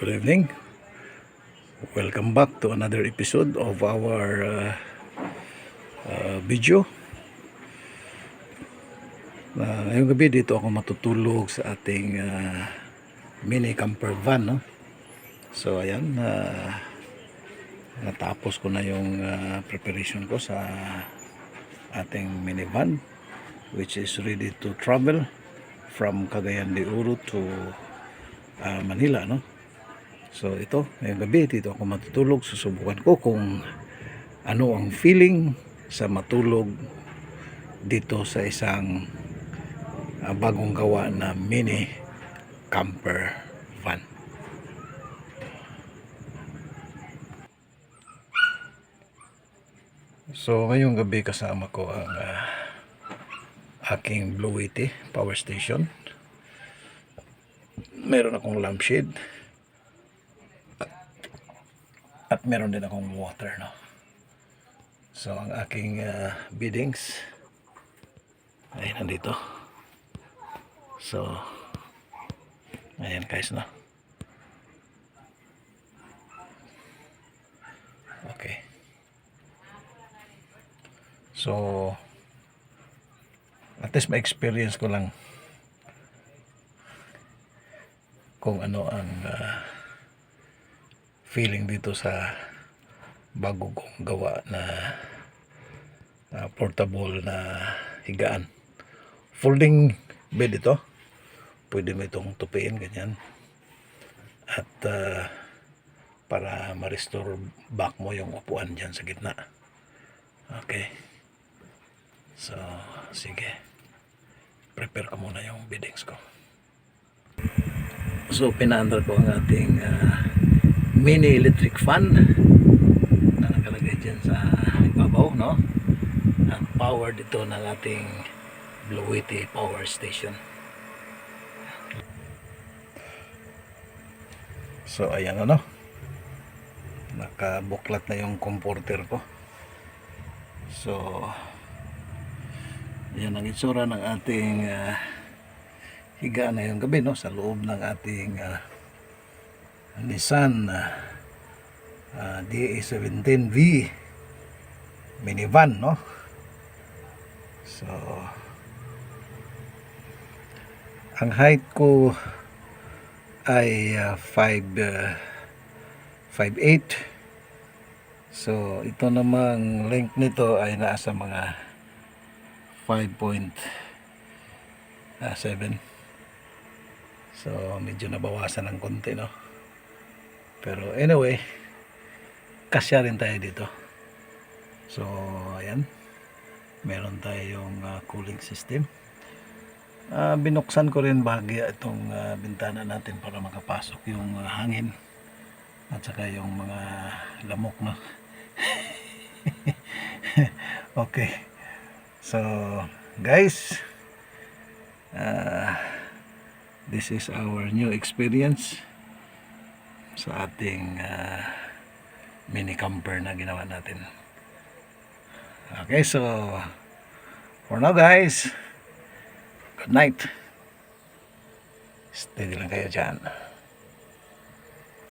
Good evening. Welcome back to another episode of our video. Ngayong gabi dito ako matutulog sa ating mini camper van, no? So ayan, natapos ko na yung preparation ko sa ating minivan, which is ready to travel from Cagayan de Oro to Manila, no? So ito, ngayong gabi dito ako matutulog. Susubukan ko kung ano ang feeling sa matulog dito sa isang bagong gawa na mini camper van. So ngayong gabi kasama ko ang aking Blue Yeti power station. Meron akong lampshade at meron din akong water, no? So ang aking beddings ay nandito. So ayan guys, no? Okay. So at least ma-experience ko lang kung ano ang feeling dito sa bago kong gawa na portable na higaan. Folding bed ito. Pwede mo itong tupiin ganyan. At para ma-restore back mo yung upuan dyan sa gitna. Okay. So, sige. Prepare ko muna yung beddings ko. So, pinaandar ko ang ating mini electric fan na nakalagay dyan sa ibabaw, no? At power dito ng ating Blue Yeti power station. So ayan, ano, nakabuklat na yung comforter ko. So yan ang itsura ng ating higaan na yung gabi, no? Sa loob ng ating Nissan DA17V minivan, no? So ang height ko ay 5'8". So ito namang length nito ay nasa mga 5.7. So medyo nabawasan ng konti, no? Pero anyway, kasya rin tayo dito. So ayan, meron tayong cooling system. Binuksan ko rin bahagya itong bintana natin para makapasok yung hangin at saka yung mga lamok, no? Okay, so guys, this is our new experience sa ating mini camper na ginawa natin. Okay, so for now guys, good night. Steady lang kayo dyan.